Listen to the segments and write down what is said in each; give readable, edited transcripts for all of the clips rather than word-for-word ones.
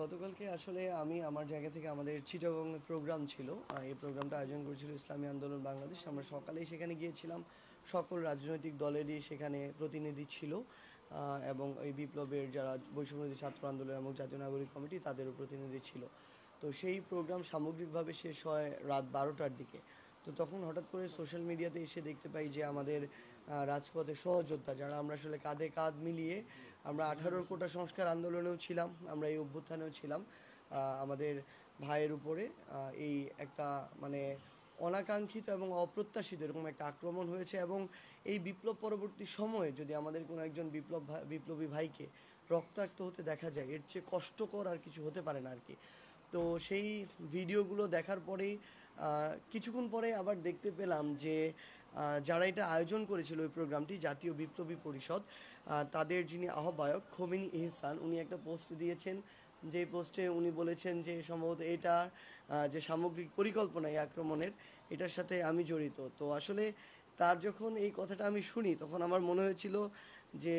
গতকালকে আসলে আমি আমার জায়গা থেকে আমাদের চিটাগংয়ে প্রোগ্রাম ছিল। এই প্রোগ্রামটা আয়োজন করেছিল ইসলামী আন্দোলন বাংলাদেশ। আমরা সকালেই সেখানে গিয়েছিলাম। সকল রাজনৈতিক দলেরই সেখানে প্রতিনিধি ছিল এবং এই বিপ্লবের যারা বৈষম্যবিরোধী ছাত্র আন্দোলন এবং জাতীয় নাগরিক কমিটি তাদেরও প্রতিনিধি ছিল। তো সেই প্রোগ্রাম সামগ্রিকভাবে শেষ হয় রাত 12টার দিকে। তো তখন হঠাৎ করে সোশ্যাল মিডিয়াতে এসে দেখতে পাই যে আমাদের রাজপথের সহযোদ্ধা যারা আমরা আসলে কাঁধে কাঁধ মিলিয়ে আমরা 18 কোটা সংস্কার আন্দোলনেও ছিলাম, আমরা এই অভ্যুত্থানেও ছিলাম। আমাদের ভাইয়ের উপরে এই একটা মানে অনাকাঙ্ক্ষিত এবং অপ্রত্যাশিত এরকম একটা আক্রমণ হয়েছে এবং এই বিপ্লব পরবর্তী সময়ে যদি আমাদের কোনো একজন বিপ্লবী ভাইকে রক্তাক্ত হতে দেখা যায় এর চেয়ে কষ্টকর আর কিছু হতে পারে না আর কি। তো সেই ভিডিওগুলো দেখার পরেই কিছুক্ষণ পরে আবার দেখতে পেলাম যে যারা এটা আয়োজন করেছিল ওই প্রোগ্রামটি জাতীয় বিপ্লবী পরিষদ, তাদের যিনি আহ্বায়ক খোমেনি এহসান, উনি একটা পোস্ট দিয়েছেন। যে পোস্টে উনি বলেছেন যে সম্ভবত এটা যে সামগ্রিক পরিকল্পনা এই আক্রমণের এটার সাথে আমি জড়িত। তো আসলে তার যখন এই কথাটা আমি শুনি তখন আমার মনে হয়েছিল যে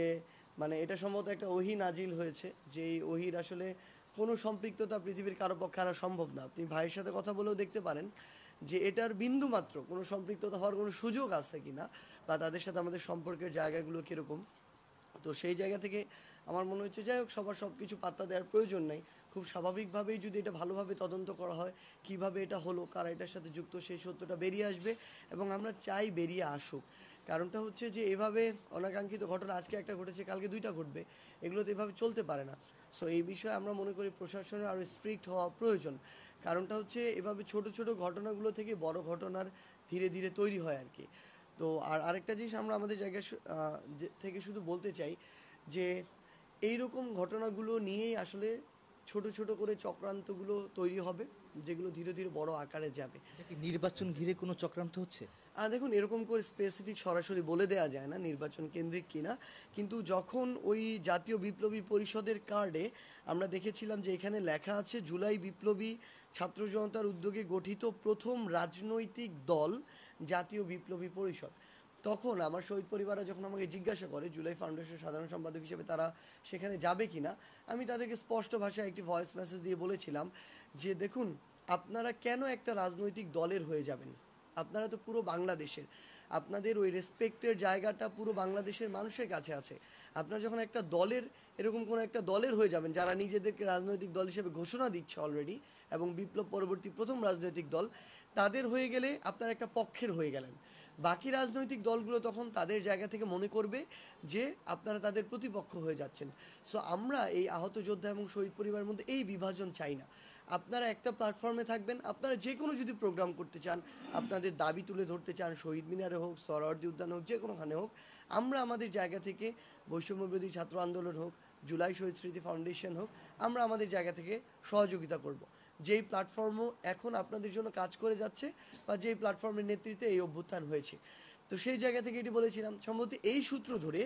মানে এটা সম্ভবত একটা ওহী নাজিল হয়েছে, যে এই ওহীর আসলে কোনো সম্পৃক্ততা পৃথিবীর কারো পক্ষে আনা সম্ভব না। আপনি ভাইয়ের সাথে কথা বলেও দেখতে পারেন যে এটার বিন্দুমাত্র কোনো সম্পৃক্ততা হওয়ার কোনো সুযোগ আছে কি না, বা তাদের সাথে আমাদের সম্পর্কের জায়গাগুলো কীরকম। তো সেই জায়গা থেকে আমার মনে হচ্ছে যাই হোক সবার সব কিছু পাত্তা দেওয়ার প্রয়োজন নেই। খুব স্বাভাবিকভাবেই যদি এটা ভালোভাবে তদন্ত করা হয় কিভাবে এটা হলো, কারা এটার সাথে যুক্ত, সেই সত্যটা বেরিয়ে আসবে এবং আমরা চাই বেরিয়ে আসুক। কারণটা হচ্ছে যে এভাবে অনাকাঙ্ক্ষিত ঘটনা আজকে একটা ঘটেছে কালকে দুইটা ঘটবে, এগুলো তো এভাবে চলতে পারে না। সো এই বিষয়ে আমরা মনে করি প্রশাসনের আরও স্ট্রিক্ট হওয়া প্রয়োজন। কারণটা হচ্ছে এভাবে ছোট ছোট ঘটনাগুলো থেকে বড় ঘটনার ধীরে ধীরে তৈরি হয় আর কি। তো আরেকটা জিনিস আমরা আমাদের জায়গায় থেকে শুধু বলতে চাই যে এই রকম ঘটনাগুলো নিয়েই আসলে ছোট ছোট করে চক্রান্তগুলো তৈরি হবে, যেগুলো ধীরে ধীরে বড় আকারে যাবে। এটা কি নির্বাচন ঘিরে কোনো চক্রান্ত হচ্ছে? দেখুন, এরকম করে স্পেসিফিক সরাসরি বলে দেওয়া যায় না নির্বাচন কেন্দ্রিক কিনা, কিন্তু যখন ওই জাতীয় বিপ্লবী পরিষদের কার্ডে আমরা দেখেছিলাম যে এখানে লেখা আছে জুলাই বিপ্লবী ছাত্র জনতার উদ্যোগে গঠিত প্রথম রাজনৈতিক দল জাতীয় বিপ্লবী পরিষদ, তখন আমার শহীদ পরিবাররা যখন আমাকে জিজ্ঞাসা করে জুলাই ফাউন্ডেশন সাধারণ সম্পাদক হিসেবে তারা সেখানে যাবে কিনা, আমি তাদেরকে স্পষ্ট ভাষায় একটি ভয়েস মেসেজ দিয়ে বলেছিলাম যে দেখুন, আপনারা কেন একটা রাজনৈতিক দলের হয়ে যাবেন? আপনারা তো পুরো বাংলাদেশের, আপনাদের ওই রেসপেক্টের জায়গাটা পুরো বাংলাদেশের মানুষের কাছে আছে। আপনারা যখন একটা দলের এরকম কোনো একটা দলের হয়ে যাবেন যারা নিজেদেরকে রাজনৈতিক দল হিসেবে ঘোষণা দিচ্ছে অলরেডি এবং বিপ্লব পরবর্তী প্রথম রাজনৈতিক দল, তাদের হয়ে গেলে আপনারা একটা পক্ষের হয়ে গেলেন। বাকি রাজনৈতিক দলগুলো তখন তাদের জায়গা থেকে মনে করবে যে আপনারা তাদের প্রতিপক্ষ হয়ে যাচ্ছেন। সো আমরা এই আহত যোদ্ধা এবং শহীদ পরিবারের মধ্যে এই বিভাজন চাই না। আপনারা একটা প্ল্যাটফর্মে থাকবেন, আপনারা যে কোনো যদি প্রোগ্রাম করতে চান, আপনাদের দাবি তুলে ধরতে চান, শহীদ মিনারে হোক, সোহরাওয়ার্দী উদ্যানে হোক, যে কোনোখানে হোক, আমরা আমাদের জায়গা থেকে বৈষম্যবিরোধী ছাত্র আন্দোলন হোক, জুলাই শহীদ স্মৃতি ফাউন্ডেশন হোক, আমরা আমাদের জায়গা থেকে সহযোগিতা করব। যেই প্ল্যাটফর্মও এখন আপনাদের জন্য কাজ করে যাচ্ছে বা যেই প্ল্যাটফর্মের নেতৃত্বে এই অভ্যুত্থান হয়েছে, তো সেই জায়গা থেকে এটি বলেছিলাম। সম্ভবত এই সূত্র ধরে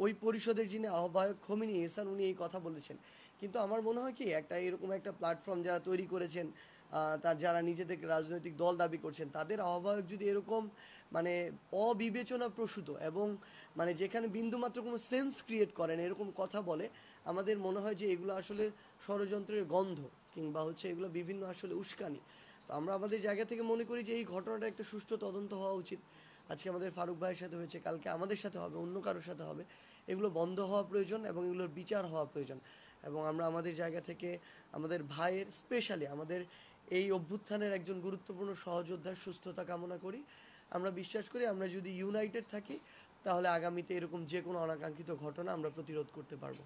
ওই পরিষদের যিনি আহ্বায়ক খোমেনি এহসান, উনি এই কথা বলেছেন। কিন্তু আমার মনে হয় কি একটা এরকম একটা প্ল্যাটফর্ম যারা তৈরি করেছেন, তার যারা নিজেদেরকে রাজনৈতিক দল দাবি করছেন, তাদের আহ্বায়ক যদি এরকম মানে অবিবেচনা প্রসূত এবং মানে যেখানে বিন্দুমাত্র কোনো সেন্স ক্রিয়েট করেন এরকম কথা বলে, আমাদের মনে হয় যে এগুলো আসলে ষড়যন্ত্রের গন্ধ কিংবা হচ্ছে এগুলো বিভিন্ন আসলে উস্কানি। তো আমরা আমাদের জায়গা থেকে মনে করি যে এই ঘটনাটা একটা সুষ্ঠু তদন্ত হওয়া উচিত। আজকে আমাদের ফারুক ভাইয়ের সাথে হয়েছে, কালকে আমাদের সাথে হবে, অন্য কারোর সাথে হবে। এগুলো বন্ধ হওয়া প্রয়োজন এবং এগুলোর বিচার হওয়া প্রয়োজন। এবং আমরা আমাদের জায়গা থেকে আমাদের ভাইয়ের, স্পেশালি আমাদের এই অভ্যুত্থানের একজন গুরুত্বপূর্ণ সহযোদ্ধার সুস্থতা কামনা করি। আমরা বিশ্বাস করি আমরা যদি ইউনাইটেড থাকি তাহলে আগামীতে এরকম যে কোনো অনাকাঙ্ক্ষিত ঘটনা আমরা প্রতিরোধ করতে পারবো।